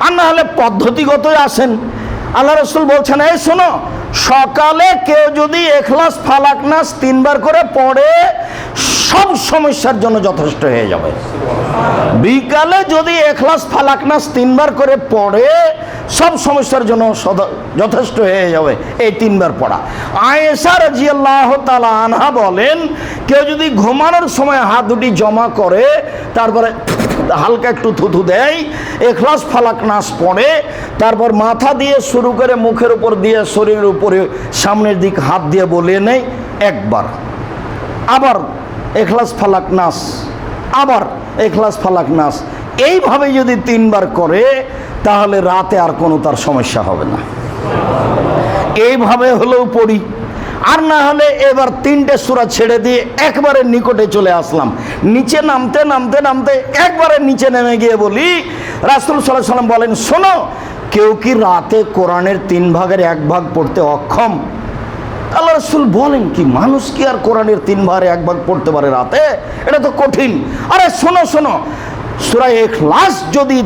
আর না হলে পদ্ধতিগতই আসেন। আল্লাহ রাসূল বলছেন, এই শোনো, সকালে কেউ যদি ইখলাস ফালাক নাস 3 বার করে পড়ে সব সমস্যার জন্য যথেষ্ট হয়ে যাবে। বিকালে যদি ইখলাস ফালাক নাস 3 বার করে পড়ে সব সমস্যার জন্য যথেষ্ট হয়ে যাবে এই 3 বার পড়া। আয়েশা রাদিয়াল্লাহু তাআলা আনহা বলেন, কেউ যদি ঘুমানোর সময় হাত দুটি জমা করে তারপরে হালকা একটু থুথু দেয়, ইখলাস ফালাক নাস পড়ে, তারপর মাথা দিয়ে শুরু করে মুখের উপর দিয়ে শরীরের উপরে সামনের দিক হাত দিয়ে বলে নেয় একবার, আবার ইখলাস ফালাক নাস, আবার ইখলাস ফালাক নাস, এইভাবে যদি 3 বার করে তাহলে রাতে আর কোনো তার সমস্যা হবে না। এইভাবে হলেও পড়ি। আর না হলে এবার 3টে সূরা ছেড়ে দিয়ে একবারে নিকটে চলে আসলাম, নিচে নামতে নামতে নামতে একবারে নিচে নেমে গিয়ে বলি, রাসূল সাল্লাল্লাহু আলাইহি ওয়াসাল্লাম বলেন, শোনো, কেউ কি রাতে কোরআনের 3 ভাগের 1 ভাগ পড়তে অক্ষম? আল্লাহ রাসূল বলেন, কি মানুষ কি আর কোরআনের 3 ভাগের 1 ভাগ পড়তে পারে রাতে? এটা তো কঠিন। আরে শোনো শোনো, সূরা ইখলাস যদি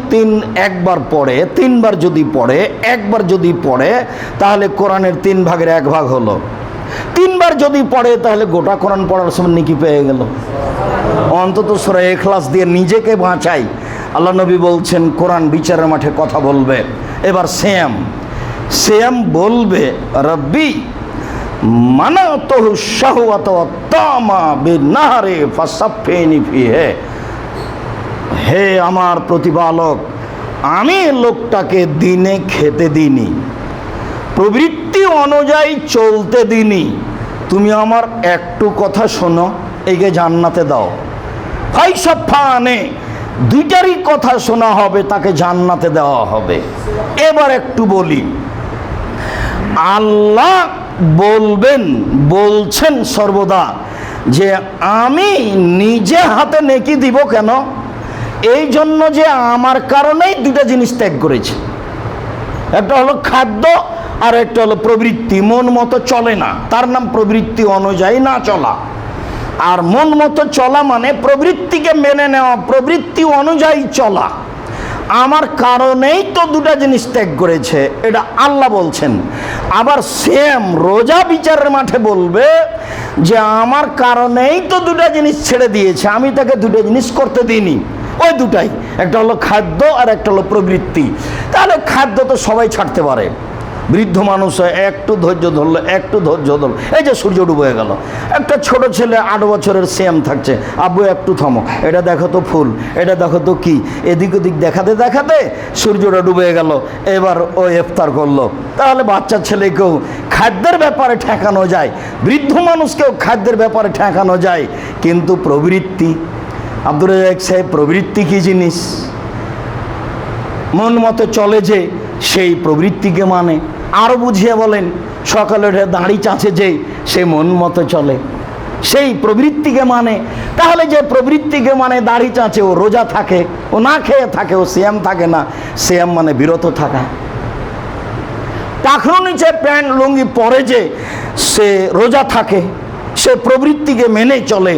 1 বার পড়ে, 3 বার যদি পড়ে, 1 বার যদি পড়ে, তাহলে কোরআনের 3 ভাগের 1 ভাগ হলো। 3 বার যদি পড়ে তাহলে গোটা কোরআন পড়ার সময় নেকি পেয়ে গেল। অন্তত সূরা ইখলাস দিয়ে নিজেকে বাঁচাই। আল্লাহ নবী বলছেন, কোরআন বিচারের মাঠে কথা বলবে। এবার শ্যাম বলবে, রব্বি মানাতুহু শাহওয়াতা ওয়া তামা বিনাহারে ফাসাফিনি ফিহে, হে আমার প্রতিপালক, আমি লোকটাকে দিনে খেতে দিইনি, প্রবৃত্তি অনুযায়ী চলতে দিইনি, তুমি আমার একটু কথা শোনো, একে জান্নাতে দাও। ফাইসাফানে, দুইটারই কথা শোনা হবে, তাকে জান্নাতে দেওয়া হবে। এবার একটু বলি, আল্লাহ বলছেন সর্বদা যে আমি নিজে হাতে নেকি দিব কেন? এই জন্য যে আমার কারণেই 2টা জিনিস ত্যাগ করেছে। একটা হলো খাদ্য আর একটা হলো প্রবৃত্তি। মন মতো চলে না, তার নাম প্রবৃত্তি অনুযায়ী না চলা। আর মন মতো চলা মানে প্রবৃত্তিকে মেনে নেওয়া, প্রবৃত্তি অনুযায়ী চলা। আমার কারণেই তো 2টা জিনিস ত্যাগ করেছে, এটা আল্লাহ বলছেন। আবার সেম রোজা বিচারের মাঠে বলবে যে আমার কারণেই তো 2টা জিনিস ছেড়ে দিয়েছে, আমি তাকে 2টা জিনিস করতে দিইনি। ওই 2টাই, একটা হলো খাদ্য আর একটা হলো প্রবৃত্তি। তাহলে খাদ্য তো সবাই ছাড়তে পারে, বৃদ্ধ মানুষ একটু ধৈর্য ধরলো, একটু ধৈর্য ধরলো, এই যে সূর্য ডুবে গেল। একটা ছোট ছেলে 8 বছরের শ্যাম থাকছে, আব্বু একটু থামো, এটা দেখো তো ফুল, এটা দেখো তো কি, এদিক ওদিক দেখাতে দেখাতে সূর্যটা ডুবে গেল। এবার ও ইফতার করলো। তাহলে বাচ্চা ছেলেকেও খাদ্যের ব্যাপারে ঠেকানো যায়, বৃদ্ধ মানুষকেও খাদ্যের ব্যাপারে ঠেকানো যায়, কিন্তু প্রবৃত্তি, আব্দুর রাজ্জাক সাহেব, প্রবৃত্তি কি জিনিস? মন মতো চলে যে সেই প্রবৃত্তিকে মানে। আরও বুঝিয়ে বলেন, সকালে উঠে দাঁড়ি চাঁচে যে সে মন মতো চলে, সেই প্রবৃত্তিকে মানে। তাহলে যে প্রবৃত্তিকে মানে দাড়ি চাঁচে, ও রোজা থাকে, ও না খেয়ে থাকে, ও সিয়াম থাকে না। সিয়াম মানে বিরত থাকা। টাকরো নিচে প্যান্ট লুঙ্গি পরে যে সে রোজা থাকে, সে প্রবৃত্তিকে মেনে চলে,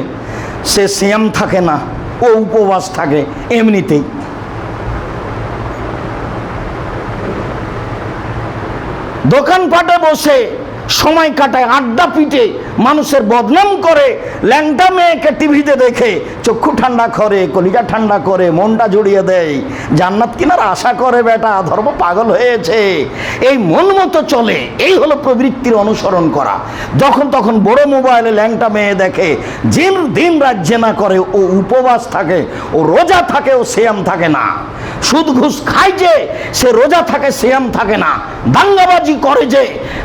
সে সিয়াম থাকে না, ও উপবাস থাকে এমনিতেই। দোকানপাটে বসে সময় কাটায়, আড্ডা পিটে, মানুষের বদনাম করে, ল্যাংটা মেয়েকে টিভিতে দেখে চক্ষু ঠান্ডা করে, কলিজা ঠান্ডা করে, মনটা জড়িয়ে দেয়, জান্নাত কিনার আশা করে, বেটা ধর্ম পাগল হয়েছে। এই মন মতো চলে, এই হলো প্রবৃত্তির অনুসরণ করা। যখন তখন বড় মোবাইলে ল্যাংটা মেয়ে দেখে, দিন রাত জেনা করে, ও উপবাস থাকে, ও রোজা থাকে, ও সিয়াম থাকে না। সুদ ঘুষ খায় যে সে রোজা থাকে, সিয়াম থাকে না। দাঙ্গাবাজি করে যে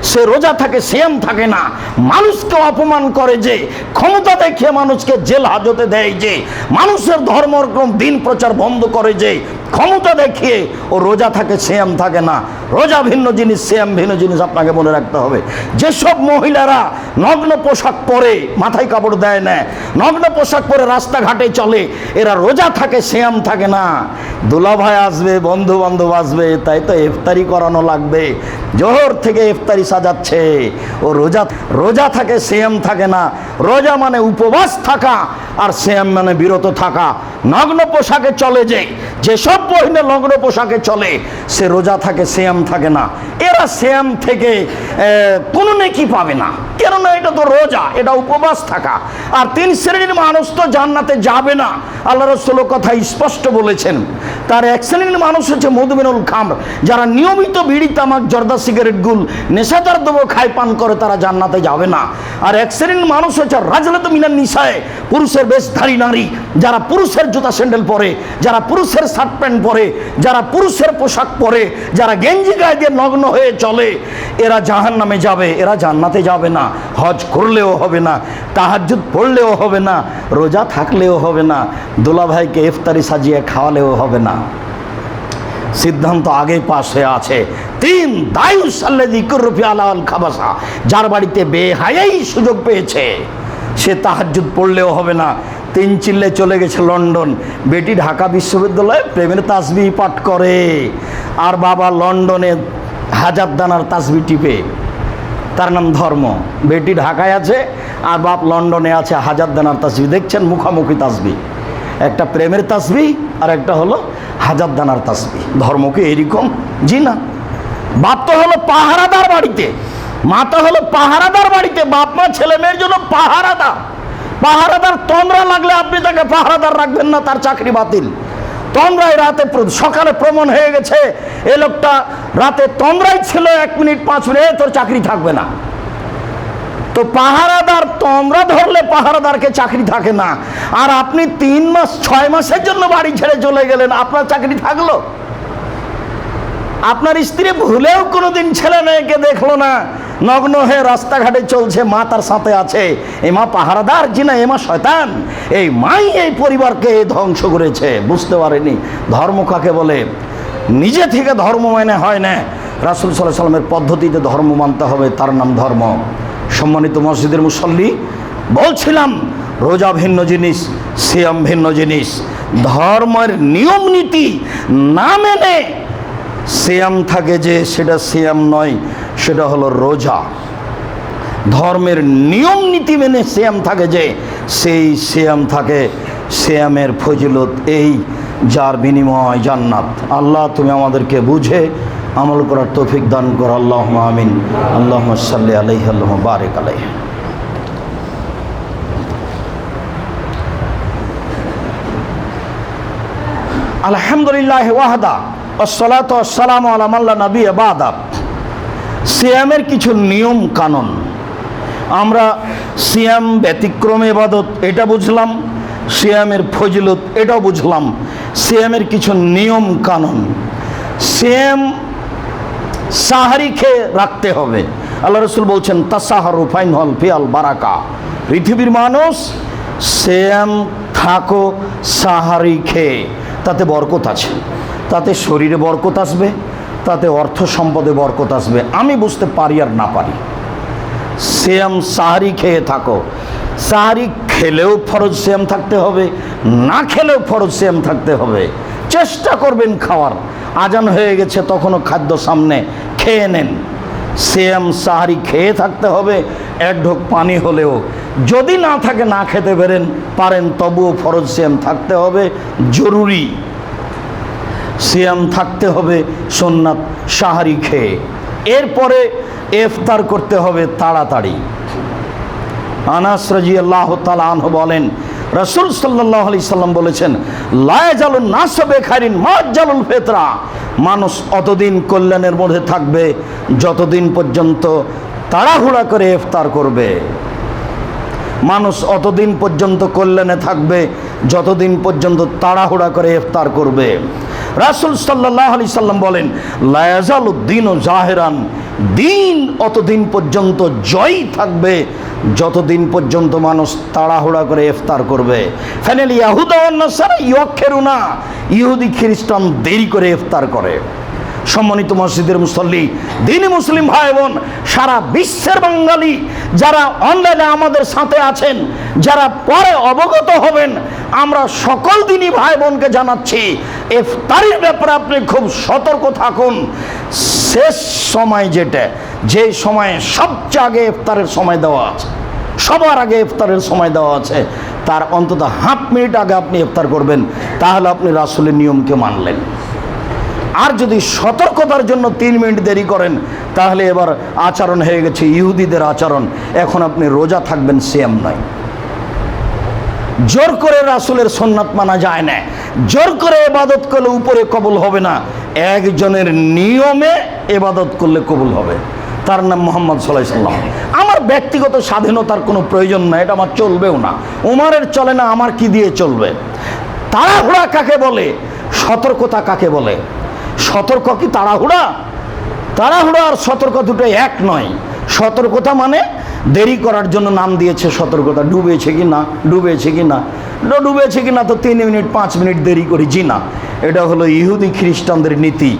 সে রোজা থাকে, সিয়াম থাকে না। মানুষকে অপমান করে যে, ক্ষমতা দেখিয়ে মানুষকে জেল হাজতে দেয় যে, মানুষের ধর্মক্রম দিন প্রচার বন্ধ করে যে, ক্ষমতা দেখিয়ে ও রোজা থাকে, সিয়াম থাকে না। রোজা ভিন্ন জিনিস, সিয়াম ভিন্ন জিনিস, আপনাকে মনে রাখতে হবে। যেসব মহিলারা নগ্ন পোশাক পরে, মাথায় কাপড় দেয় না, নগ্ন পোশাক পরে রাস্তাঘাটে চলে, এরা রোজা থাকে, সিয়াম থাকে না। দুলাভাই আসবে, বন্ধু বান্ধব আসবে, তাই তো ইফতারি করানো লাগবে। জোহর থেকে ইফতারি সাজাচ্ছে, ও রোজা থাকে, সিয়াম থাকে না। রোজা মানে উপবাস থাকা, আর সিয়াম মানে বিরত থাকা। নগ্ন পোশাকে চলে যে, যেসব পহিনে লগ্ন পোশাকে চলে, সে রোজা থাকে, সিয়াম থাকে না। এরা সিয়াম থেকে কোনো নেকি পাবে না, কেননা এটা তো রোজা, এটা উপবাস থাকা। আর 3 শ্রেণীর মানুষ তো জান্নাতে যাবে না, আল্লাহ রাসূল কথা স্পষ্ট বলেছেন। তার 1 শ্রেণীর মানুষ হচ্ছে মধুমিনুল খামর, যারা নিয়মিত বিড়ি, তামাক, জর্দা, সিগারেট, গুল, নেশাদার দ্রব্য খায়, পান করে, তারা জান্নাতে যাবে না। আর 1 শ্রেণীর মানুষ হচ্ছে রাজলাতু মিনান নিসায়ে, পুরুষের বেশধারী নারী, যারা পুরুষের জুতা স্যান্ডেল পরে, যারা পুরুষের শার্ট প্যান্ট পরে, যারা পুরুষের পোশাক পরে, যারা গেঞ্জি গায়ে দিয়ে নগ্ন হয়ে চলে, এরা জাহান্নামে যাবে, এরা জান্নাতে যাবে না। হজ করলেও হবে না, তাহাজ্জুদ পড়লেও হবে না, রোজা থাকলেও হবে না, দুলাভাইকে ইফতারি সাজিয়ে খাওয়ালেও হবে না। সিদ্ধান্ত আগেই পাশ হয়ে আছে। 3 দায়ুস আল্লাযী কুরফি আলাল খাবাসা, যার বাড়িতে বেহায়াই সুযোগ পেয়েছে, সে তাহাজ্জুদ পড়লেও হবে না। 3 চিল্লে চলে গেছে লন্ডন, বেটি ঢাকা বিশ্ববিদ্যালয়ে প্রেমের তাসবিহ পাঠ করে, আর বাবা লন্ডনে 1000 দানার তাসবিহ টিপে, তার নাম ধর্ম। বেটি ঢাকায় আছে আর বাপ লন্ডনে আছে, 1000 দানার তাসবিহ। দেখছেন মুখামুখি তাসবিহ, একটা প্রেমের তাসবিহ আর একটা হলো 1000 দানার তাসবিহ। ধর্ম কি এরকম? জি না। বাপ তো হলো পাহারাদার বাড়িতে, মা তো হলো পাহারাদার বাড়িতে, বাপ মা ছেলে মেয়ের জন্য পাহারাদার। পাহারাদার তন্দ্রা লাগলে আপনি তাকে পাহারাদার রাখবেন না, তার চাকরি বাতিল। তন্দ্রায় রাতে, সকালে প্রমাণ হয়ে গেছে এ লোকটা রাতে তন্দ্রায় ছিল, 1 মিনিট 5 মিনিট, তোর চাকরি থাকবে না। তো পাহারাদার তন্দ্রা ধরলে পাহারাদারকে চাকরি থাকে না। আর আপনি 3 মাস 6 মাসের জন্য বাড়ি ছেড়ে চলে গেলেন, আপনার চাকরি থাকলো? আপনার স্ত্রী ভুলেও কোনোদিন ছেলে মেয়েকে দেখলো না, নগ্ন হয়ে রাস্তাঘাটে চলছে, মা তার সাথে আছে, এ মা পাহারাদার? জি না, এ মা শয়তান। এই মাই এই পরিবারকে ধ্বংস করেছে, বুঝতে পারেনি ধর্ম কাকে বলে। নিজে থেকে ধর্ম মানে হয় না, রাসূল সাল্লাল্লাহু আলাইহি সাল্লামের পদ্ধতিতে ধর্ম মানতে হবে, তার নাম ধর্ম। সম্মানিত মসজিদের মুসল্লি, বলছিলাম রোজা ভিন্ন জিনিস, সিয়াম ভিন্ন জিনিস। ধর্মের নিয়ম নীতি না মেনে সিয়াম থাকে যে, সেটা সিয়াম নয়, সেটা হলো রোজা। ধর্মের নিয়ম নীতি মেনে সিয়াম থাকে যে, সেই সিয়াম থাকে, সিয়ামের ফজিলত এই, যার বিনিময় জান্নাত। আল্লাহ তুমি আমাদেরকে বুঝে আমল করার তৌফিক দান কর, আল্লাহুম্মা আমিন। আল্লাহুম্মা সাল্লি আলাইহি, আল্লাহুম্মা বারিক আলাইহি। আলহামদুলিল্লাহ ওয়াহদা, আসসালাতু ওয়াসসালামু আলা মান লা নাবিয়্যা বা'দা। সিয়ামের কিছু নিয়ম কানুন, আমরা সিয়াম ব্যতিক্রম ইবাদত এটা বুঝলাম, সিয়ামের ফজিলত এটাও বুঝলাম। সিয়ামের কিছু নিয়ম কানুন, সিয়াম সাহারি খেয়ে রাখতে হবে। আল্লাহ রাসূল বলছেন তাসাহারু ফাইনহুল ফিয়াল বারাকা, পৃথিবীর মানুষ সিয়াম থাকো সাহারি খেয়ে, তাতে বরকত আছে, তাতে শরীরে বরকত আসবে, তাতে অর্থ সম্পদে বরকত আসবে। আমি বুঝতে পারি আর না পারি, সিয়াম সাহারি খেয়ে থাকো। সাহারি খেলেও ফরজ সিয়াম থাকতে হবে, না খেলেও ফরজ সিয়াম থাকতে হবে। চেষ্টা করবেন খাওয়ার, আজান হয়ে গেছে তখনও খাদ্য সামনে, খেয়ে নেন। সিয়াম সাহারি খেয়ে থাকতে হবে, 1 ঢোক পানি হলেও। যদি না থাকে, না খেতে পারেন, তবুও ফরজ সিয়াম থাকতে হবে, জরুরি। সিয়াম থাকতে হবে সুন্নাত সাহারি খেয়ে। এরপরে ইফতার করতে হবে তাড়াতাড়ি। আনাস রাদিয়াল্লাহু তাআলা আনহু বলেন, রাসূল সাল্লাল্লাহু আলাইহি সাল্লাম বলেছেন, লা ইয়াজালুন নাসু বিখাইরিন মা জালুল ফিতরা, মানুষ অতদিন কল্যাণের মধ্যে থাকবে যতদিন পর্যন্ত তাড়াহুড়া করে ইফতার করবে। মানুষ অতদিন পর্যন্ত কল্যাণে থাকবে যতদিন পর্যন্ত তাড়াহুড়া করে ইফতার করবে। রাসূল সাল্লাল্লাহু আলাইহি সাল্লাম বলেন, লা ইয়াজালুদ দীনু জাহিরান, দিন অতদিন পর্যন্ত জয়ী থাকবে যতদিন পর্যন্ত মানুষ তাড়াহুড়া করে ইফতার করবে। ফাইনাল ইয়াহুদা ওয়ান নাসারা ইউখিরুনা, ইহুদি খ্রিস্টান দেরি করে ইফতার করে। সম্মানিত মসজিদের মুসল্লি, দিনী মুসলিম ভাই বোন, সারা বিশ্বের বাঙালি যারা অনলাইনে আমাদের সাথে আছেন, যারা পরে অবগত হবেন, আমরা সকল দিনী ভাই বোনকে জানাচ্ছি, ইফতারের ব্যাপারে আপনি খুব সতর্ক থাকুন। শেষ সময় যেটা, যে সময়ে সবচেয়ে আগে ইফতারের সময় দেওয়া আছে, সবার আগে ইফতারের সময় দেওয়া আছে, তার অন্তত হাফ মিনিট আগে আপনি ইফতার করবেন, তাহলে আপনি রাসূলের নিয়মকে মানলেন। আর যদি সতর্কতার জন্য 3 মিনিট দেরি করেন, তাহলে এবার আচরণ হয়ে গেছে ইহুদিদের আচরণ। এখন আপনি রোজা থাকবেন, সিয়াম নয়। জোর করে রাসূলের সুন্নাত মানা যায় না, জোর করে ইবাদত করলে উপরে কবুল হবে না, একজনের নিয়মে ইবাদত করলে কবুল হবে। তার নাম মুহাম্মদ সাল্লাল্লাহু আলাইহি সাল্লাম। আমার ব্যক্তিগত স্বাধীনতার কোনো প্রয়োজন নাই, এটা আমার চলবেও না। উমারের চলে না, আমার কি দিয়ে চলবে? তাড়াহুড়া কাকে বলে, সতর্কতা কাকে বলে? সতর্ক কি তাড়াহুড়া? তাড়াহুড়া আর সতর্ক দুটো এক নয়। সতর্কতা মানে দেরি করার জন্য নাম দিয়েছে সতর্কতা। ডুবেছে কি না, ডুবেছে কি না, ডুবেছে কি না তো 3 মিনিট 5 মিনিট দেরি করি, জি না। এটা হলো ইহুদি খ্রিস্টানদের নীতি।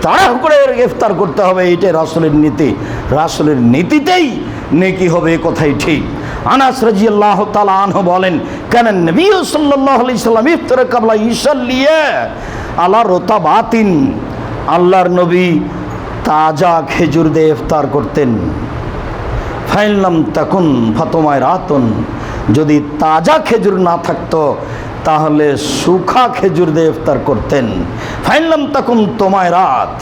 তাড়াহুড়ো করে ইফতার করতে হবে, এইটাই রাসূলের নীতি। রাসূলের নীতিতেই নেকি হবে, এ কথাই ঠিক। আনাস রাদিয়াল্লাহু তাআলা আনহু বলেন, কানা নবী সাল্লাল্লাহু আলাইহি সাল্লাম ইফতার ক্বাবলা ইসাল্লিয়া আলা রতাবাতিন। আল্লাহর নবী তাজা খেজুর দিয়ে ইফতার করতেন। ফাইনলাম তাকুন ফাতমায় রাতুন, যদি তাজা খেজুর না থাকতো তাহলে সুখা খেজুর দিয়ে ইফতার করতেন। ফাইনলাম তাকুন তোমায় রাত,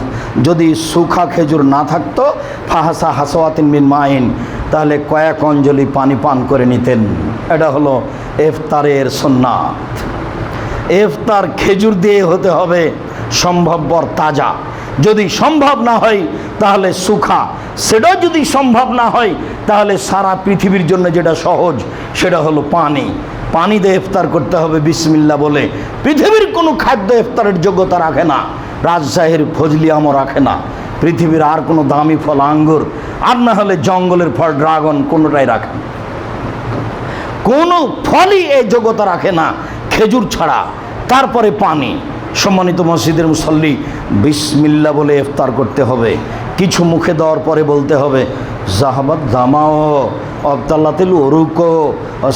যদি সুখা খেজুর না থাকতো ফাহাসা হাসওয়াতিন মিন মাইন, তাহলে কয়েক অঞ্জলি পানি পান করে নিতেন। এটা হলো ইফতারের সুন্নাত। ইফতার খেজুর দিয়ে হতে হবে সম্ভবপর তাজা, যদি সম্ভব না হয় তাহলে সুখা, সেটাও যদি সম্ভব না হয় তাহলে সারা পৃথিবীর জন্য যেটা সহজ সেটা হলো পানি। পানি দিয়ে ইফতার করতে হবে বিসমিল্লাহ বলে। পৃথিবীর কোনো খাদ্য ইফতারের যোগ্যতা রাখে না, রাজশাহীর ফজলি আমও রাখে না, পৃথিবীর আর কোনো দামি ফল আঙ্গুর, আর না হলে জঙ্গলের ফল ড্রাগন, কোনোটাই রাখে না। কোনো ফলই এই যোগ্যতা রাখে না খেজুর ছাড়া। তারপরে পানি। সম্মানিত মসজিদের মুসল্লি, বিসমিল্লাহ বলে ইফতার করতে হবে। কিছু মুখে দেওয়ার পরে বলতে হবে জাহাবাত দামাও আবতাল্লাতিল উরুকো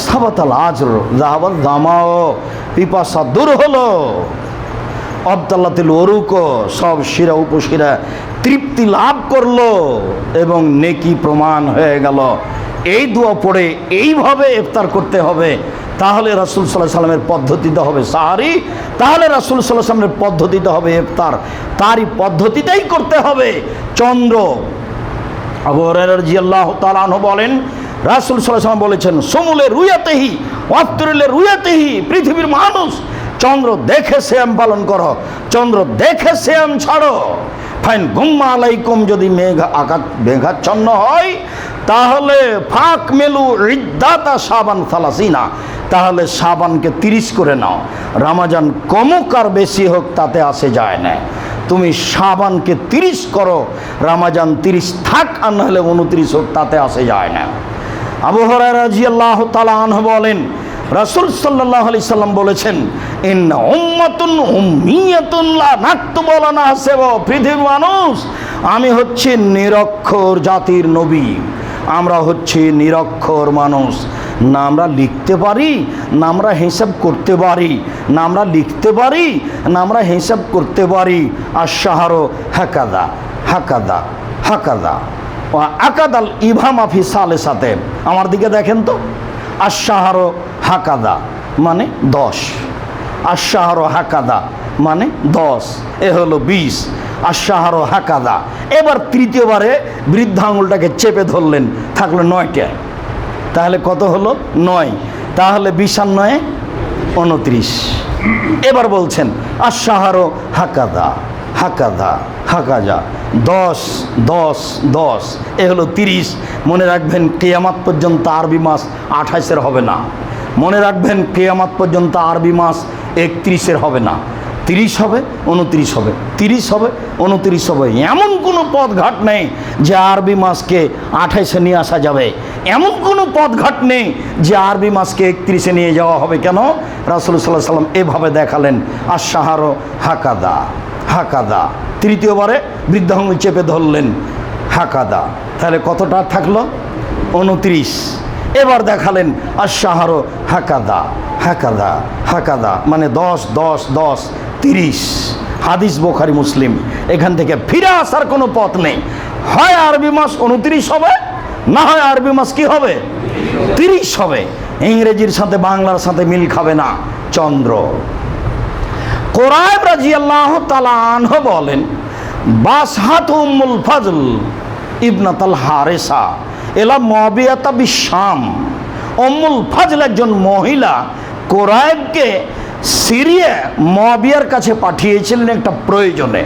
সাবাতাল আজর, জাহাবাত দামাও, পিপাসা দূর হলো, আবতাল্লাতিল উরুকো, সব শিরা উপশিরা তৃপ্তি লাভ করলো এবং নেকি প্রমাণ হয়ে গেল। এই দোয়া পড়ে এইভাবে ইফতার করতে হবে। তাহলে রাসূল সাল্লাল্লাহু আলাইহি সাল্লামের পদ্ধতিতে হবে সাহারি, তাহলে রাসূল সাল্লাল্লাহু আলাইহি সাল্লামের পদ্ধতিতে হবে ইফতার, তারই পদ্ধতিতেই করতে হবে। চন্দ্র, আবু হুরায়রা রাদিয়াল্লাহু তাআলা আনহু বলেন, রাসূল সাল্লাল্লাহু আলাইহি সাল্লাম বলেছেন, সমুলে রুয়াতেহি ওয়াফতিরুলে রুয়াতেহি, পৃথিবীর মানুষ চন্দ্র দেখে সিয়াম পালন করো, চন্দ্র দেখে সিয়াম ছাড়ো। ফাইন গুম্মা আলাইকুম, যদি মেঘাচ্ছন্ন হয় তাহলে ফাক মেলু ইদ্দাতা শাবান সালাসিনা, তাহলে শাবানকে 30 করে নাও। রমজান কমুক আর বেশি হোক তাতে আসে যায় না, তুমি শাবানকে 30 করো, রমজান 30 থাক আর নাহলে 29 হোক তাতে আসে যায় না। আবু হুরায়রা রাদিয়াল্লাহু তাআলা আনহু বলেন, রাসূল সাল্লাল্লাহু আলাইহি সাল্লাম বলেছেন, ইন্না উম্মাতুন উম্মিয়াতুন লা নাকতুবু ওয়া লা নাহসিবু, পৃথিবীর মানুষ, আমি হচ্ছি নিরক্ষর জাতির নবী, আমরা হচ্ছি নিরক্ষর মানুষ। না আমরা লিখতে পারি, না আমরা হিসাব করতে পারি, না আমরা লিখতে পারি, না আমরা হিসাব করতে পারি। আর শাহরো হাকাদা হাকাদা হাকাদা ও আকাদাল ইভামা ফি সালে সাথে, আমার দিকে দেখেন তো, আর শাহরো হাকাদা মানে 10, আর শাহরো হাকাদা মানে 10, এ হলো 20, আর শাহরো হাকাদা। এবার তৃতীয়বারে বৃদ্ধ আঙুলটাকে চেপে ধরলেন, থাকলো 9টা, তাহলে কত হলো 9, তাহলে 20 আর 9 29। এবার বলছেন আর শাহরো হাকাদা হাকাদা হাকাজা, 10 10 10, এ হলো 30। মনে রাখবেন কিয়ামত পর্যন্ত আরবি মাস 28-এর হবে না, মনে রাখবেন কিয়ামত পর্যন্ত আরবি মাস 31-এর হবে না, 30 হবে 29 হবে, 30 হবে 29 হবে। এমন কোনো পথঘাট নেই যে আরবি মাসকে 28-এ নিয়ে আসা যাবে, এমন কোনো পথঘাট নেই যে আরবি মাসকে 31-এ নিয়ে যাওয়া হবে। কেন? রাসূল সাল্লাল্লাহু আলাইহি সাল্লাম এভাবে দেখালেন, আর শাহরো হাকাদা হাকাদা, তৃতীয়বারে বৃদ্ধ আঙুল চেপে ধরলেন হাকাদা, তাহলে কতটা থাকলো 29। এবার দেখালেন আর শাহরো হাকাদা হাকাদা হাকাদা, মানে 10 10 10 30। হাদিস বুখারী মুসলিম। এখান থেকে ফিরে আসার কোনো পথ নেই, হয় আরবি মাস 29 হবে, না হয় আরবি মাস কি হবে 30 হবে। ইংরেজির সাথে বাংলার সাথে মিল খাবে না, চন্দ্র। কুরাইব রাদিয়াল্লাহু তাআলা আনহু বলেন, বাসহাত উম্মুল ফাজল ইবনাতুল হারিসা এলা মুআবিয়াতা বিশাম। উম্মুল ফাজল একজন মহিলা কুরাইবকে সিরিয়া মুআবিয়ার কাছে পাঠিয়েছিলেন একটা প্রয়োজনে।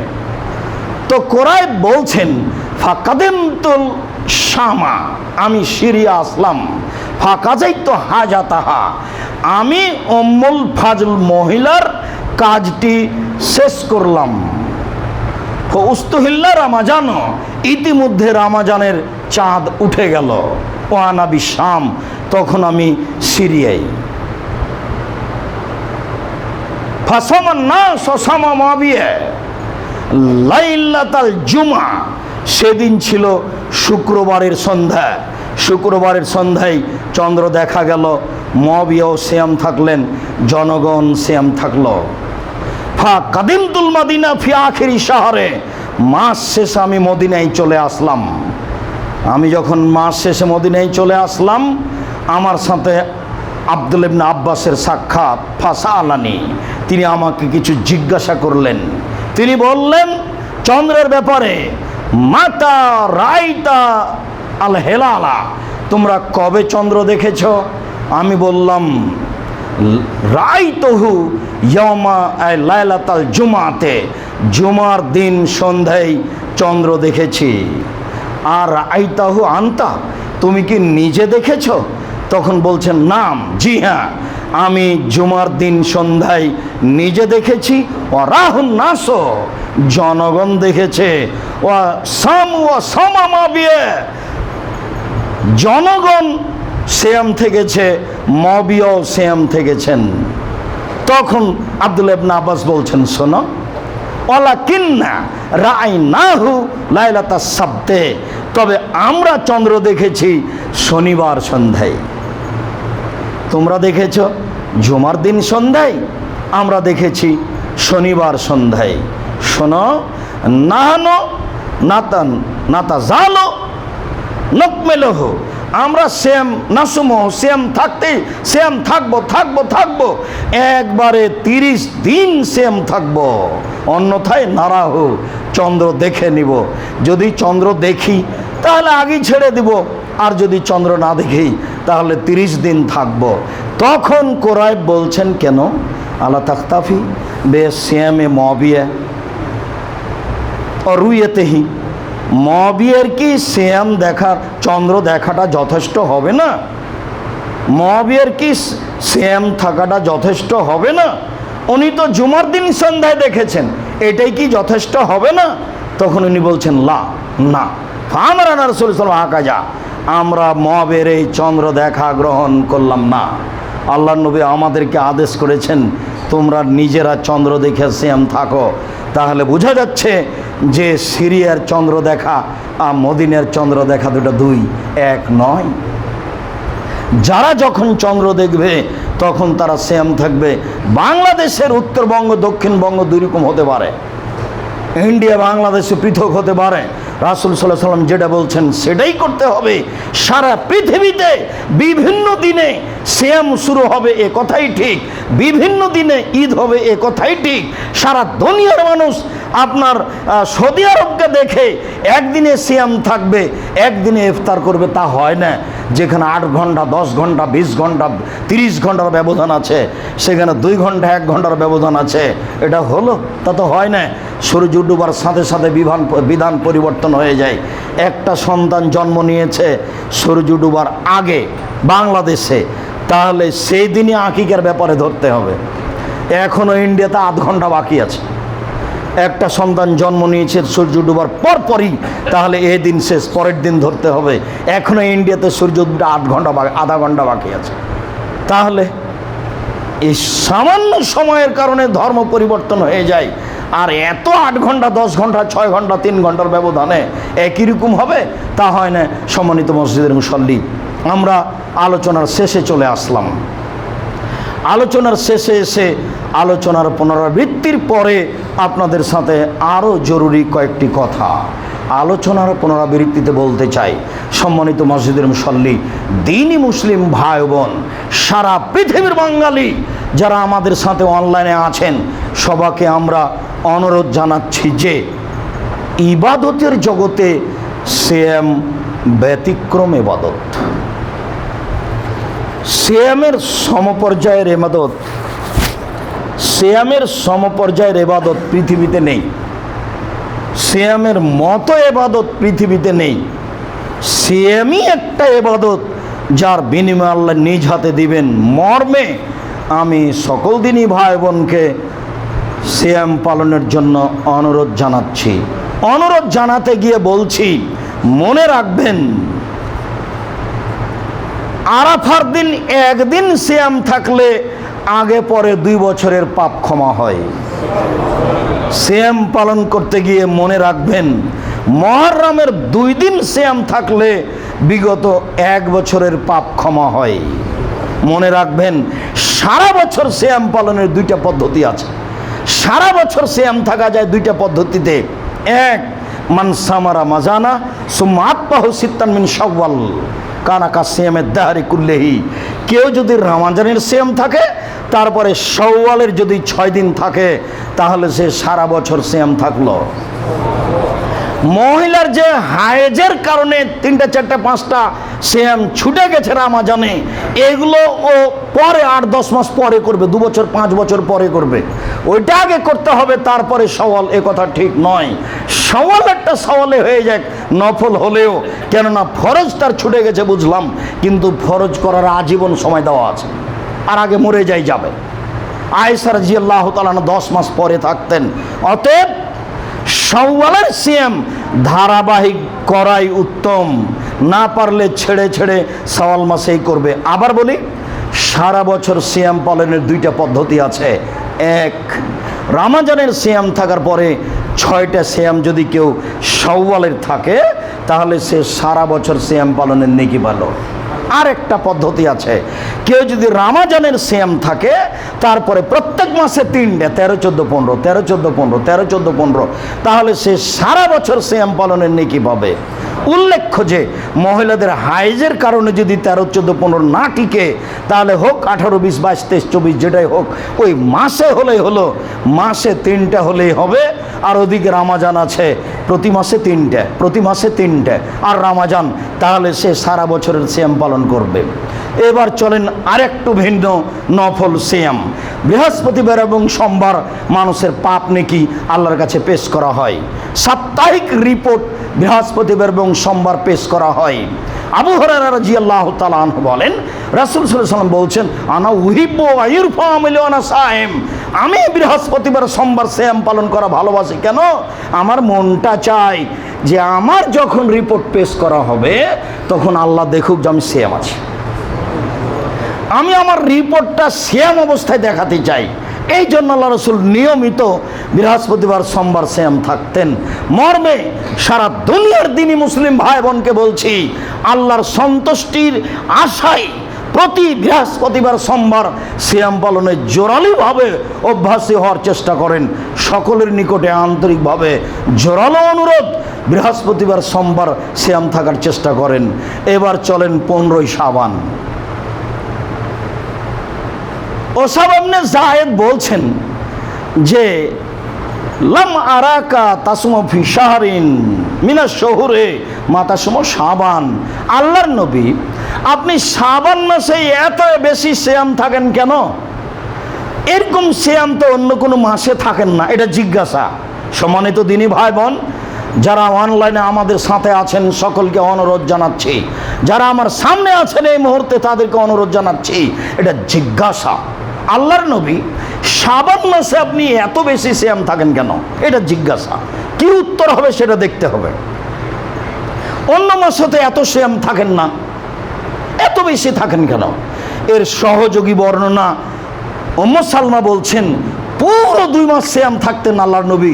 তো কুরাইব বলছেন, ফাকাদিমতুল শামা, আমি সিরিয়া আসলাম, ফাকাজাইতু হাজাতাহা, আমি উম্মুল ফাজল মহিলার কাজটি শেষ করলাম। উস্তুহিল্লা রামাজান, ইতিমধ্যে রামাজানের চাঁদ উঠে গেল। ওয়ানা বিশাম, তখন আমি সিরিয়ায়। ফাসামান নাস সামা মুআবিয়া লাইলাতাল জুমা, সেদিন ছিল শুক্রবারের সন্ধ্যা। শুক্রবারের সন্ধ্যায় চন্দ্র দেখা গেল, মুআবিয়াও সিয়াম থাকলেন, জনগণ সিয়াম থাকলো। কাদিমতুল মদিনা ফি আখিরি শাহরে, মাস শেষে আমি মদিনায় চলে আসলাম। আমি যখন মাস শেষে মদিনায় চলে আসলাম, আমার সাথে আব্দুল ইবনে আব্বাসের সাক্ষাৎ। ফাসালানি, তিনি আমাকে কিছু জিজ্ঞাসা করলেন। তিনি বললেন চন্দ্রের ব্যাপারে, মাতা রাইতা আল হেলালা, তোমরা কবে চন্দ্র দেখেছ? আমি বললাম রাইতহু ইয়ামা লাইলাতাল জুমাতে, জুমার দিন সন্ধ্যায় চন্দ্র দেখেছি। আর আইতাহু আনতা, তুমি কি নিজে দেখেছ? তখন বলছেন নাম, জি হ্যাঁ, আমি জুমার দিন সন্ধ্যায় নিজে দেখেছি। ও রাহুন নাস, জনগণ দেখেছে। ও সাম ও সামামাবিয়ে, জনগণ সিয়াম থেকেছে, মুআবিয়াও সিয়াম থেকেছেন। তখন আব্দুল্লাহ ইবনে আব্বাস বলছেন, শোনো, ওয়ালাকিন্না রাআইনাহু লাইলাতাস সাবতে, তবে আমরা চন্দ্র দেখেছি শনিবার সন্ধ্যায়। তোমরা দেখেছ জুমার দিন সন্ধ্যায়, আমরা দেখেছি শনিবার সন্ধ্যায়। শোনো, নাহানো নাতান নাতা জালো নকমেলহ, আমরা সেম নাসুমো, সেম থাকতে সেম থাকবো থাকবো থাকবো, একবারে 30 দিন সেম থাকবো, অন্যথায় নারাহ, চন্দ্র দেখে নিব। যদি চন্দ্র দেখি তাহলে আগেই ছেড়ে দিব, আর যদি চন্দ্র না দেখি তাহলে 30 দিন থাকবো। তখন কুরাইব বলছেন, কেন আলা তাখতাফি বে সিয়ামে মুআবিয়া ও রুইয়াতেহি, মুআবিয়ার কি সিয়াম দেখার, চন্দ্র দেখাটা যথেষ্ট হবে না? মুআবিয়ার কি সিয়াম থাকাটা যথেষ্ট হবে না? উনি তো জুমার দিন সন্ধ্যায় দেখেছেন, এটাই কি যথেষ্ট হবে না? তখন উনি বলছেন লা, না। ফামারানা রাসূলুল্লাহ সাল্লাল্লাহু আলাইহি ওয়াসাল্লাম হাকাজা, আমরা মুআবিয়ার এই চন্দ্র দেখা গ্রহণ করলাম না। আল্লাহর নবী আমাদেরকে আদেশ করেছেন, তোমরা নিজেরা চন্দ্র দেখে সিয়াম থাকো। তাহলে বোঝা যাচ্ছে যে সিরিয়ার চন্দ্র দেখা আর মদিনার চন্দ্র দেখা দুটো দুই এক নয়। যারা যখন চন্দ্র দেখবে তখন তারা সিয়াম থাকবে। বাংলাদেশের উত্তরবঙ্গ দক্ষিণবঙ্গ দুই রকম হতে পারে, ইন্ডিয়া বাংলাদেশে পৃথক হতে পারে। রাসূল সাল্লাল্লাহু আলাইহি ওয়াসাল্লাম যেটা বলছেন সেটাই করতে হবে। সারা পৃথিবীতে বিভিন্ন দিনে সিয়াম শুরু হবে, এ কথাই ঠিক। বিভিন্ন দিনে ঈদ হবে, এ কথাই ঠিক। সারা দুনিয়ার মানুষ আপনার সৌদি আরবকে দেখে একদিনে সিয়াম থাকবে, একদিনে ইফতার করবে, তা হয় না। যেখানে 8 ঘন্টা 10 ঘন্টা 20 ঘন্টা 30 ঘন্টার ব্যবধান আছে, সেখানে 2 ঘন্টা 1 ঘন্টার ব্যবধান আছে, এটা হলো? তা তো হয় না। সূর্য ডুবার সাথে সাথে বিধান পরিবর্তন হয়ে যায়। একটা সন্তান জন্ম নিয়েছে সূর্য ডুবার আগে বাংলাদেশে, তাহলে সেই দিনই আকিকার ব্যাপারে ধরতে হবে। এখনও ইন্ডিয়াতে 8 ঘন্টা বাকি আছে। একটা সন্তান জন্ম নিয়েছে সূর্য ডুবার পরপরই, তাহলে এই দিন শেষ, পরের দিন ধরতে হবে। এখনও ইন্ডিয়াতে সূর্য ডুবতে 8 ঘন্টা আধা ঘন্টা বাকি আছে। তাহলে এই সামান্য সময়ের কারণে ধর্ম পরিবর্তন হয়ে যায়। আর এত 8 ঘন্টা 10 ঘন্টা 6 ঘন্টা 3 ঘন্টার ব্যবধানে একই রকম হবে, তা হয় না। সম্মানিত মসজিদের মুসল্লি, আমরা আলোচনার শেষে চলে আসলাম। আলোচনার শেষে এসে আলোচনার পুনরাবৃত্তির পরে আপনাদের সাথে আরও জরুরি কয়েকটি কথা। আলোচনার পুনরাবৃত্তিতে বলতে চাই, সম্মানিত মসজিদের মুসল্লি, দ্বীনি মুসলিম ভাই বোন, সারা পৃথিবীর বাঙালি যারা আমাদের সাথে অনলাইনে আছেন, সবাইকে আমরা অনুরোধ জানাচ্ছি যে ইবাদতের জগতে সিয়াম ব্যতিক্রম ইবাদত। সিয়ামের সমপর্যায়ের ইবাদত, সিয়ামের সমপর্যায়ের ইবাদত পৃথিবীতে নেই। সিয়ামের মতো ইবাদত পৃথিবীতে নেই। সিয়ামই একটা ইবাদত যার বিনিময় আল্লাহ নিজ হাতে দিবেন। মর্মে আমি সকল দিনই ভাই বোনকে সিয়াম পালনের জন্য অনুরোধ জানাচ্ছি। অনুরোধ জানাতে গিয়ে বলছি, মনে রাখবেন আরাফার দিন একদিন সিয়াম থাকলে আগে পরে 2 বছরের পাপ ক্ষমা হয়। সিয়াম পালন করতে গিয়ে মনে রাখবেন মুহররমের 2 দিন সিয়াম থাকলে বিগত 1 বছরের পাপ ক্ষমা হয়। মনে রাখবেন সারা বছর সিয়াম পালনের 2টা পদ্ধতি আছে। সারা বছর সিয়াম থাকা যায় 2টা পদ্ধতিতে। এক, মান সামারা মাজানা সুম্মা আত্মাহু সিত্তান মিন শাওয়াল কানাকা সিয়ামের দাহারি কুল্লেহি। কেউ যদি রমজানের সিয়াম থাকে, তারপরে শাওয়ালের যদি 6 দিন থাকে, তাহলে সে সারা বছর সিয়াম থাকলো। মহিলার যে হায়েজের কারণে 3টা 4টা 5টা সিয়াম ছুটে গেছে রমজানে, এগুলো ও পরে 8-10 মাস পরে করবে, 2 বছর 5 বছর পরে করবে। ওইটা আগে করতে হবে, তারপরে শাওয়াল। এ কথা ঠিক নয়। শাওয়াল একটা শাওয়ালে হয়ে যাক, নফল হলেও, কেননা ফরজ তার ছুটে গেছে বুঝলাম, কিন্তু ফরজ করার আজীবন সময় দেওয়া আছে, আর আগে মরে যাবে। আয়েশা রাদিয়াল্লাহু তাআলা 10 মাস পরে থাকতেন। অতএব শাওয়ালের সিয়াম ধারাবাহিক করাই উত্তম। না পারলে ছেড়ে ছেড়ে শাওয়াল মাসেই করবে। আবার বলি, সারা বছর সিয়াম পালনের 2টা পদ্ধতি আছে। এক, রমজানের সিয়াম থাকার পরে 6টা সিয়াম যদি কেউ শাওয়ালের থাকে, তাহলে সে সারা বছর সিয়াম পালনের নেকি পেল। আর একটা পদ্ধতি আছে, কেউ যদি রমজানের সিয়াম থাকে, তারপরে প্রত্যেক মাসে 3টে 13, 14, 15, 13, 14, 15, 13, 14, 15, তাহলে সে সারা বছর সিয়াম পালনের নেকি পাবে। উল্লেখ্য যে মহিলাদের হাইজের কারণে যদি 13, 14, 15 না টিকে, তাহলে হোক 18, 20, 22, 23, 24 যেটাই হোক, ওই মাসে হলেই হলো। মাসে 3টা হলেই হবে। আর ওদিকে রমজান আছে, প্রতি মাসে 3টে, প্রতি মাসে 3টে, আর রমজান, তাহলে সে সারা বছরের সিয়াম পালন করবে। এবার চলেন আরেকটু ভিন্ন নফল সিয়াম। বৃহস্পতিবার এবং সোমবার মানুষের পাপ নেকি আল্লাহর কাছে পেশ করা হয়। সাপ্তাহিক রিপোর্ট বৃহস্পতিবার এবং সোমবার পেশ করা হয়। আবু হুরায়রা রাদিয়াল্লাহু তাআলা আনহু বলেন, রাসূল সাল্লাল্লাহু আলাইহি ওয়াসাল্লাম বলছেন, আনা উহিব্বু আইরফা আমিলি ওয়ানা সায়েম। আমি বৃহস্পতিবার সোমবার সিয়াম পালন করা ভালোবাসি। কেন? আমার মনটা চায় যে আমার যখন রিপোর্ট পেশ করা হবে, তখন আল্লাহ দেখুক যে আমি সিয়াম আছি। আমি আমার রিপোর্টটা সিয়াম অবস্থায় দেখাতে চাই। এই জন্য আল্লাহ রাসূল নিয়মিত বৃহস্পতিবার সোমবার সিয়াম থাকতেন। মর্মে সারা দুনিয়ার দ্বীনি মুসলিম ভাই বোনকে বলছি, আল্লাহর সন্তুষ্টির আশায় প্রতি বৃহস্পতিবার সোমবার সিয়াম পালনে জোরালোভাবে অভ্যাসী হওয়ার চেষ্টা করেন। সকলের নিকটে আন্তরিকভাবে জোরালো অনুরোধ, বৃহস্পতিবার সোমবার সিয়াম থাকার চেষ্টা করেন। এবার চলেন 15ই শাবান। ওসামা ইবনে যায়েদ বলছেন যে লাম আরাকা তাসমু ফি শাহরিন মিনাশ শুহুরে মা তাসমু শাবান। আল্লাহর নবী, আপনি শাবান মাসে এত বেশি সিয়াম থাকেন কেন? এরকম সিয়াম তো অন্য কোনো মাসে থাকেন না। এটা জিজ্ঞাসা। সম্মানিত দ্বীনি ভাই বোন, যারা অনলাইনে আমাদের সাথে আছেন সকলকে অনুরোধ জানাচ্ছি, যারা আমার সামনে আছেন এই মুহূর্তে তাদেরকে অনুরোধ জানাচ্ছি, এটা জিজ্ঞাসা। আল্লাহর নবী, শাবান মাসে আপনি এত বেশি সিয়াম থাকেন কেন? এটা জিজ্ঞাসা। কি উত্তর হবে সেটা দেখতে হবে। অন্য মাসে তো এত সিয়াম থাকেন না, এত বেশি থাকেন কেন? এর সহযোগী বর্ণনা উম্মু সালমা বলছেন, পুরো 2 মাস সিয়াম থাকতেন আল্লাহর নবী,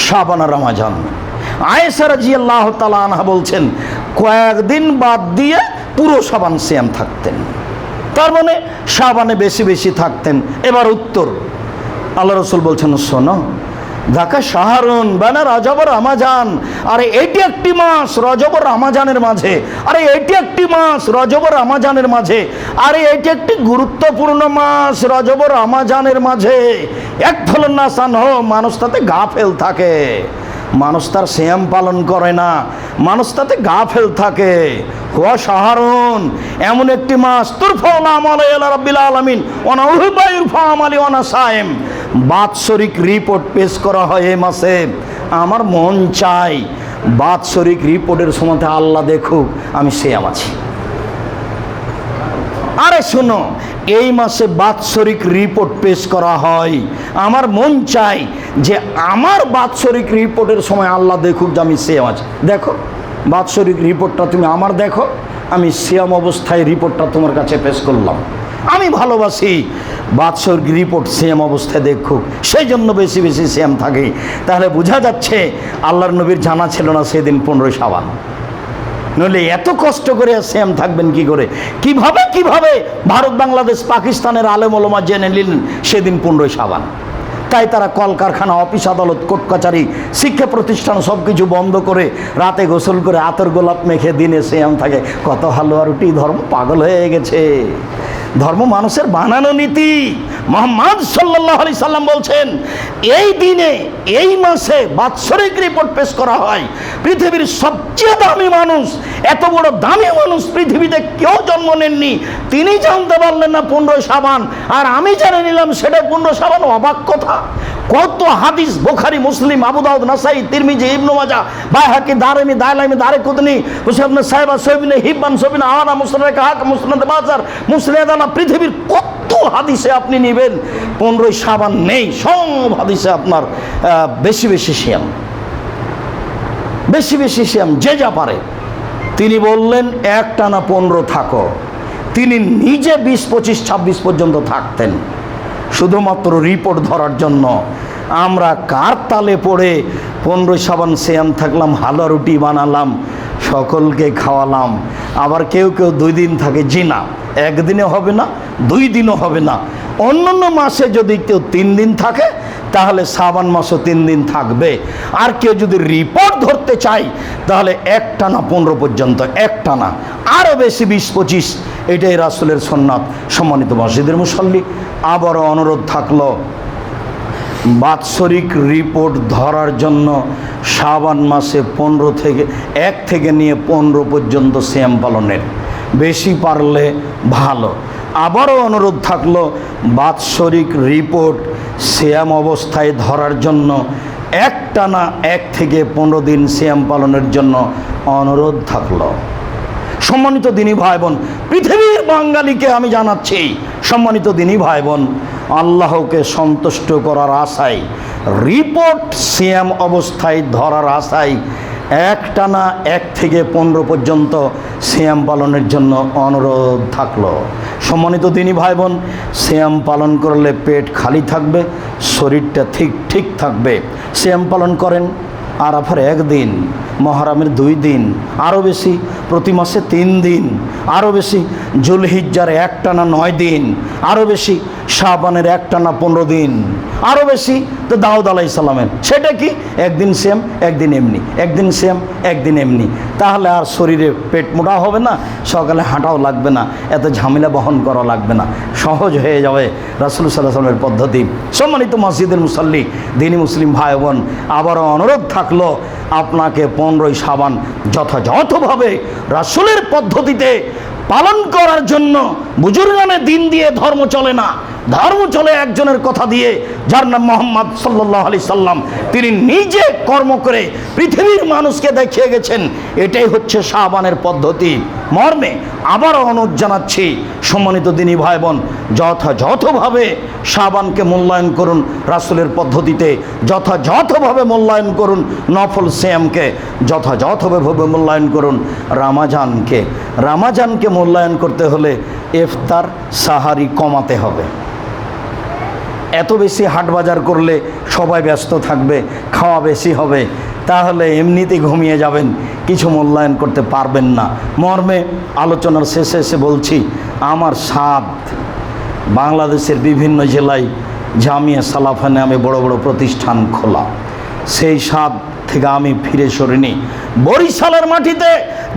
শাবান আর রমজান। আয়েশা রাদিয়াল্লাহু তাআলা আনহা বলছেন, কয়েকদিন বাদ দিয়ে পুরো শাবান সিয়াম থাকতেন। তার মানে শাবানে বেশি বেশি থাকতেন। এবার উত্তর, আল্লাহ রাসূল বলছেন, শোনো, ঢাকা শাহরুন বানা রজব রমাজান। আরে এটি একটি মাস রজব রমাজানের মাঝে, আরে এটি একটি মাস রজব রমাজানের মাঝে, আরে এটি একটি গুরুত্বপূর্ণ মাস রজব রমাজানের মাঝে। এক ফলন না সান হো, মানুষ তাতে গাফেল থাকে, মানুষ তার সিয়াম পালন করে না, মানুষ তাতে গাফেল থাকে। হুয়া শাহরুন, এমন একটি মাস তুরফাউল আমালু ইলা রাব্বিল আলামিন ওয়া নাউহিবা ইরফা আমালি ওয়া না সায়েম। বাৎসরিক রিপোর্ট পেশ করা হয় এই মাসে। আমার মন চাই বাৎসরিক রিপোর্টের সময় আল্লাহ দেখুক আমি সিয়াম আছি। আরে শোনো, এই মাসে বাৎসরিক রিপোর্ট পেশ করা হয়, আমার মন চাই যে আমার বাৎসরিক রিপোর্টের সময় আল্লাহ দেখুক যে আমি সিয়াম আছি। দেখো বাৎসরিক রিপোর্টটা তুমি আমার দেখো, আমি সিয়াম অবস্থায় রিপোর্টটা তোমার কাছে পেশ করলাম। আমি ভালোবাসি বাৎসরিক রিপোর্ট সিয়াম অবস্থায় দেখুক, সেই জন্য বেশি বেশি সিয়াম থাকে। তাহলে বোঝা যাচ্ছে আল্লাহর নবীর জানা ছিল না সেদিন 15 শাবান, নইলে এত কষ্ট করে সিয়াম থাকবেন কি করে? কিভাবে ভারত বাংলাদেশ পাকিস্তানের আলেম ওলামা জেনে নিলেন সেদিন 15 শাবান? তাই তারা কলকারখানা, অফিস আদালত, কোর্ট কাচারি, শিক্ষা প্রতিষ্ঠান সব কিছু বন্ধ করে রাতে গোসল করে আতর গোলাপ মেখে দিনে সিয়াম থাকে। কত হালুয়া রুটি, ধর্ম পাগল হয়ে গেছে। ধর্ম মানুষের বানানো নীতি। মুহাম্মদ সাল্লাল্লাহু আলাইহি সাল্লাম বলছেন এই দিনে এই মাসে বাৎসরিক রিপোর্ট পেশ করা হয়। পৃথিবীর সবচেয়ে দামি মানুষ, এত বড় দামি মানুষ পৃথিবীতে কেউ জন্ম নেননি, তিনি জানতে পারলেন না 15 শাবান, আর আমি জেনে নিলাম সেটা 15 শাবান। অবাক কথা। কত হাদিস বুখারী, মুসলিম, আবু দাউদ, নাসাই, তিরমিজি, ইবনে মাজাহ, বাইহাকি, দারমি, দাইলামি, দারকুতনি, মুসলিম, সাহেবা, সহিবনে হিব্বান, সবিনা আনা, মুসনাদ হাকিম, মুসনাদ বাজার, মুসনাদ আনা, পৃথিবীর কত হাদিসে আপনি নেবেন 15 শাবান নেই। সব হাদিসে আপনার বেশি বেশি সিয়াম, বেশি বেশি সিয়াম, যে যা পারে। তিনি বললেন একটানা 15 থাকো। তিনি নিজে 20, 25, 26 পর্যন্ত থাকতেন শুধুমাত্র রিপোর্ট ধরার জন্য। আমরা কার তালে পড়ে 15 শাবান সিয়াম থাকলাম, হালুয়া রুটি বানালাম, সকলকে খাওয়ালাম। আবার কেউ কেউ 2 দিন থাকে। জি না, একদিনে হবে না, 2 দিনও হবে না। অন্যান্য মাসে যদি কেউ 3 দিন থাকে তাহলে শাবান মাসও 3 দিন থাকবে। আর কেউ যদি রিপোর্ট ধরতে চায় তাহলে একটানা 15 পর্যন্ত, একটানা, আরও বেশি 20, 25, এটাই রাসূলের সুন্নাত। সম্মানিত মসজিদের মুসল্লি, আবারও অনুরোধ থাকলো বাৎসরিক রিপোর্ট ধরার জন্য শাবান মাসে 1 থেকে নিয়ে 15 পর্যন্ত সিয়াম পালনের, বেশি পারলে ভালো। আবারও অনুরোধ থাকলো বাৎসরিক রিপোর্ট সিয়াম অবস্থায় ধরার জন্য একটানা 1 থেকে 15 দিন সিয়াম পালনের জন্য অনুরোধ থাকলো। সম্মানিত দিনী ভাই বোন, পৃথিবীর বাঙালিকে আমি জানাচ্ছি, সম্মানিত দিনী ভাই বোন, আল্লাহকে সন্তুষ্ট করার আশায়, রিপোর্ট সিয়াম অবস্থায় ধরার আশায় একটানা 1 থেকে 15 পর্যন্ত সিয়াম পালনের জন্য অনুরোধ থাকলো। সম্মানিত দিনী ভাই বোন, সিয়াম পালন করলে পেট খালি থাকবে, শরীরটা ঠিক থাকবে। সিয়াম পালন করেন আরাফার 1 দিন, মহরমের 2 দিন, আরও বেশি প্রতি মাসে 3 দিন, আরও বেশি জুলহিজ্জার একটানা 9 দিন, আরও বেশি শাবানের একটানা 15 দিন, আরও বেশি তো দাউদ আলাইহিস সালামের। সেটা কি? 1 দিন সিয়াম, 1 দিন এমনি, 1 দিন সিয়াম, 1 দিন এমনি। তাহলে আর শরীরে পেট মোটা হবে না, সকালে হাঁটাও লাগবে না, এত ঝামেলা বহন করা লাগবে না, সহজ হয়ে যাবে রাসূল সাল্লাল্লাহু আলাইহি ওয়াসাল্লামের পদ্ধতি। সম্মানিত মসজিদের মুসল্লি, দিনী মুসলিম ভাই বোন, আবারও অনুরোধ থাকলো আপনাকে 15 শাবান যথাযথভাবে রাসূলের পদ্ধতিতে পালন করার জন্য। বুজুর্গানে দিন দিয়ে ধর্ম চলে না, ধর্ম চলে একজনের কথা দিয়ে, যার নাম মুহাম্মদ সাল্লাল্লাহু আলাইহি সাল্লাম। তিনি নিজে কর্ম করে পৃথিবীর মানুষকে দেখিয়ে গেছেন এটাই হচ্ছে শাবানের পদ্ধতি। মর্মে আবারও অনুরোধ জানাচ্ছি, সম্মানিত দিনী ভাই বোন, যথাযথভাবে শাবানকে মূল্যায়ন করুন রাসূলের পদ্ধতিতে, যথাযথভাবে মূল্যায়ন করুন নফল সিয়ামকে, যথাযথভাবে মূল্যায়ন করুন রামাজানকে মূল্যায়ন করতে হলে ইফতার সাহারি কমাতে হবে। এত বেশি হাট বাজার করলে সবাই ব্যস্ত থাকবে, খাওয়া বেশি হবে, তাহলে এমনিতেই ঘুমিয়ে যাবেন, কিছু মূল্যায়ন করতে পারবেন না। মর্মে আলোচনার শেষে এসে বলছি, আমার সাধ বাংলাদেশের বিভিন্ন জেলায় জামিয়া সালাফিয়া নামে বড় বড় প্রতিষ্ঠান খোলা, সেই স্বাদ থেকে আমি ফিরে সরিনি। বরিশালের মাটিতে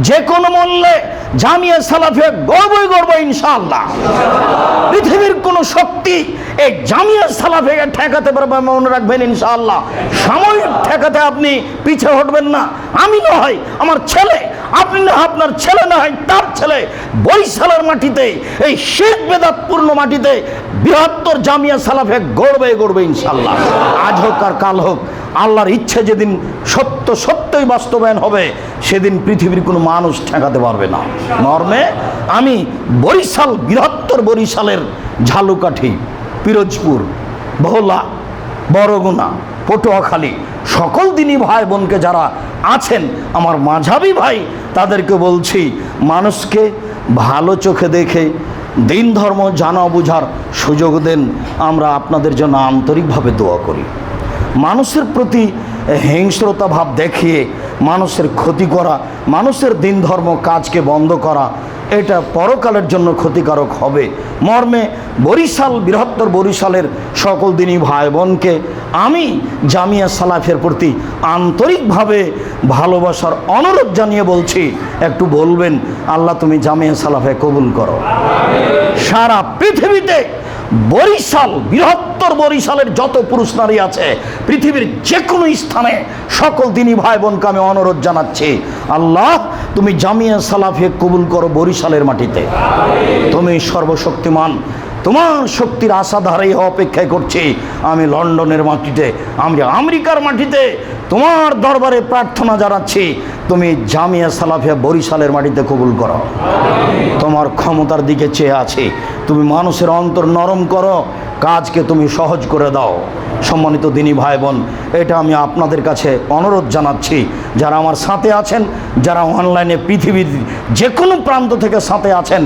যে কোনো মূল্যে জামিয়া সালাফিয়া গড়বই গড়ব ইনশাআল্লাহ। পৃথিবীর কোনো শক্তি এই জামিয়া সালাফিয়াকে ঠেকাতে পারবে মনে রাখবেন ইনশাআল্লাহ। সাময়িক ঠেকাতে আপনি পিছে হটবেন না। আমি না হয় আমার ছেলে, আপনি না আপনার ছেলে, না হয় তার ছেলে, বরিশালের মাটিতে এই শিরক বেদাতপূর্ণ মাটিতে বৃহত্তর জামিয়া সালাফিয়া গড়বে গড়বে ইনশাআল্লাহ। আজ হোক আর কাল হোক, আল্লাহর ইচ্ছে যেদিন সত্য সত্যই বাস্তবায়ন হবে সেদিন পৃথিবীর কোনো মানুষ ঠেকাতে পারবে না। মর্মে আমি বরিশাল, বৃহত্তর বরিশালের ঝালুকাঠি, পিরোজপুর, ভোলা, বরগুনা, পটুয়াখালী সকল দিনই ভাই বোনকে যারা আছেন আমার মাঝাবি ভাই, তাদেরকে বলছি মানুষকে ভালো চোখে দেখে দিন ধর্ম জানা বোঝার সুযোগ দেন। আমরা আপনাদের জন্য আন্তরিকভাবে দোয়া করি। মানুষের প্রতি হিংস্রতা ভাব দেখিয়ে মানুষের ক্ষতি করা, মানুষের দিন ধর্ম কাজকে বন্ধ করা, এটা পরকালের জন্য ক্ষতিকারক হবে। মর্মে বরিশাল, বৃহত্তর বরিশালের সকল দিনই ভাই বোনকে আমি জামিয়া সালাফিয়ার প্রতি আন্তরিকভাবে ভালোবাসার অনুরোধ জানিয়ে বলছি, একটু বলবেন আল্লাহ তুমি জামিয়া সালাফিয়া কবুল করো। সারা পৃথিবীতে বরিশাল, বৃহত্তর বরিশালের যত পুরুষ নারী আছে পৃথিবীর যে কোনো স্থানে সকল দিনই ভাই বোনকে আমি অনুরোধ জানাচ্ছি, আল্লাহ তুমি জামিয়া সালাফিয়া কবুল করো বরিশালের মাটিতে। তুমি সর্বশক্তিমান, তোমার শক্তির আশাধারে অপেক্ষায় করছি আমি লন্ডনের মাটিতে, আমি আমেরিকার মাটিতে তোমার দরবারে প্রার্থনা জানাচ্ছি, তুমি জামিয়া সালাফিয়া বরিশালের মাটিতে কবুল করো। তোমার ক্ষমতার দিকে চেয়ে আছি, তুমি মানুষের অন্তর নরম করো, কাজকে তুমি সহজ করে দাও। সম্মানিত দিনী ভাই বোন, এটা আমি আপনাদের কাছে অনুরোধ জানাচ্ছি, যারা আমার সাথে আছেন, যারা অনলাইনে পৃথিবীর যে কোনো প্রান্ত থেকে সাথে আছেন,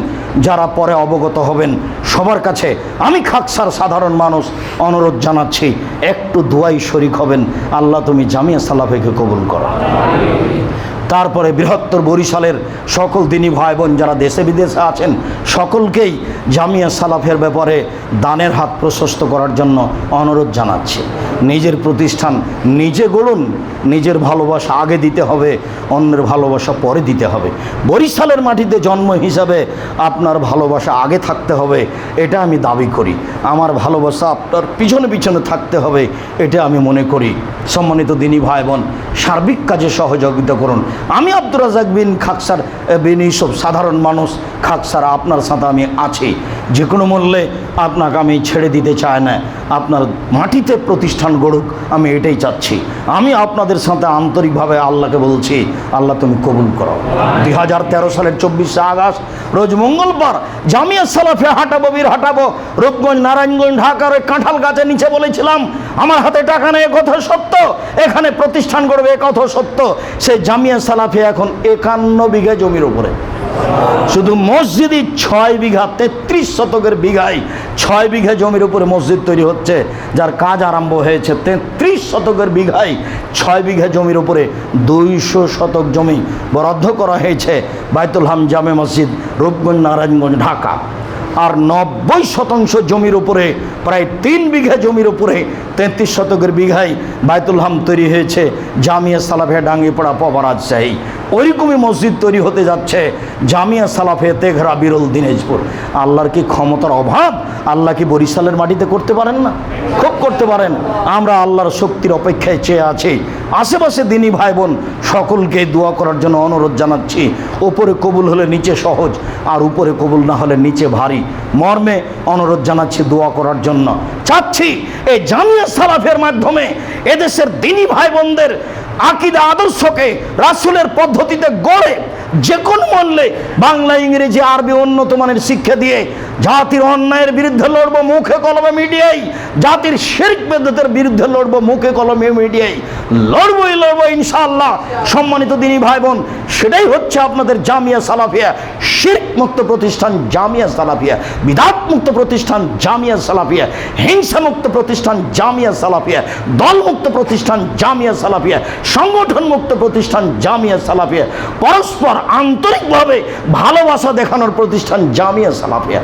যারা পরে অবগত হবেন, সবার কাছে আমি খাকসার সাধারণ মানুষ অনুরোধ জানাচ্ছি, একটু দোয়াই শরিক হবেন, আল্লাহ তুমি জামিয়া সালাফিয়াকে কবুল করো। তারপরে বৃহত্তর বরিশালের সকল দিনী ভাই বোন যারা দেশে বিদেশে আছেন সকলকেই জামিয়া সালাফিয়ার ব্যাপারে দানের হাত প্রশস্ত করার জন্য অনুরোধ জানাচ্ছি। নিজের প্রতিষ্ঠান নিজে গড়ুন, নিজের ভালোবাসা আগে দিতে হবে, অন্যের ভালোবাসা পরে দিতে হবে। বরিশালের মাটিতে জন্ম হিসাবে আপনার ভালোবাসা আগে থাকতে হবে, এটা আমি দাবি করি। আমার ভালোবাসা আপনার পিছনে পিছনে থাকতে হবে, এটা আমি মনে করি। সম্মানিত দিনী ভাই বোন, সার্বিক কাজে সহযোগিতা করুন। আমি আব্দুর রাজ্জাক বিন খাকসার বিন ইউসুফ সাধারণ মানুষ, খাকসার আপনার সাথে আমি আছি। যে কোনো মূল্যে আপনাকে আমি ছেড়ে দিতে চাই না, আপনার মাটিতে প্রতিষ্ঠান গড়ুক, আমি এটাই চাচ্ছি। আমি আপনাদের সাথে আন্তরিকভাবে আল্লাহকে বলছি, আল্লাহ তুমি কবুল করো। 2013 সালের 24শে আগস্ট রোজ মঙ্গলবার জামিয়া সালাফিয়া হাঁটাবো, বীর হাঁটাবো, রূপগঞ্জ, নারায়ণগঞ্জ, ঢাকার ওই কাঁঠাল গাছের নিচে বলেছিলাম আমার হাতে টাকা নেই, কথা সত্য, এখানে প্রতিষ্ঠান গড়বে, কথা সত্য। সেই জামিয়া সালাফিয়া এখন 51 বিঘা জমির উপরে, শুধু মসজিদই 6 বিঘা, 33 শতকের বিঘায় 6 বিঘা জমির উপরে মসজিদ তৈরি হচ্ছে, যার কাজ আরম্ভ হয়েছে। 33 শতকের বিঘায় 6 বিঘা জমির উপরে 200 শতক জমি বরাদ্দ করা হয়েছে বাইতুল হাম জামে মসজিদ, রূপগঞ্জ, নারায়ণগঞ্জ, ঢাকা। আর 90% জমির উপরে, প্রায় 3 বিঘা জমির উপরে 33 শতকের বিঘায় বাইতুল হাম তৈরি হয়েছে জামিয়া সালাফিয়া ডাঙ্গিপাড়া, পাবা, রাজশাহী। ওইরকমই মসজিদ তৈরি হতে যাচ্ছে জামিয়া সালাফিয়া তেঘরা, বিরল, দিনাজপুর। আল্লাহর কি ক্ষমতার অভাব? আল্লাহ কি বরিশালের মাটিতে করতে পারেন না? খুব করতে পারেন। আমরা আল্লাহর শক্তির অপেক্ষায় চেয়ে আছি। আশেপাশে দিনী ভাই বোন সকলকে দোয়া করার জন্য অনুরোধ জানাচ্ছি। উপরে কবুল হলে নিচে সহজ, আর উপরে কবুল না হলে নিচে ভারী। মর্মে অনুরোধ জানাচ্ছি দোয়া করার জন্য। চাচ্ছি এই জামিয়া সালাফিয়ার মাধ্যমে এদেশের দিনী ভাই বোনদের আকীদা আদর্শকে রাসূলের পদ্ধতিতে গড়ে যে কোনো মূল্যে বাংলা, ইংরেজি, আরবি উন্নত মানের শিক্ষা দিয়ে জাতির অন্যায়ের বিরুদ্ধে লড়বো মুখে কলমে মিডিয়ায়, জাতির শিরক বিদআতের বিরুদ্ধে লড়বো মুখে কলমে মিডিয়ায়, লড়বই লড়বো ইনশাআল্লাহ। সম্মানিত দিনী ভাই বোন, সেটাই হচ্ছে আপনাদের জামিয়া সালাফিয়া, শিরক মুক্ত প্রতিষ্ঠান জামিয়া সালাফিয়া, বিদআত মুক্ত প্রতিষ্ঠান জামিয়া সালাফিয়া, হিংসা মুক্ত প্রতিষ্ঠান জামিয়া সালাফিয়া, দল মুক্ত প্রতিষ্ঠান জামিয়া সালাফিয়া, সংগঠন মুক্ত প্রতিষ্ঠান জামিয়া সালাফিয়া, পরস্পর আন্তরিকভাবে ভালোবাসা দেখানোর প্রতিষ্ঠান জামিয়া সালাফিয়া।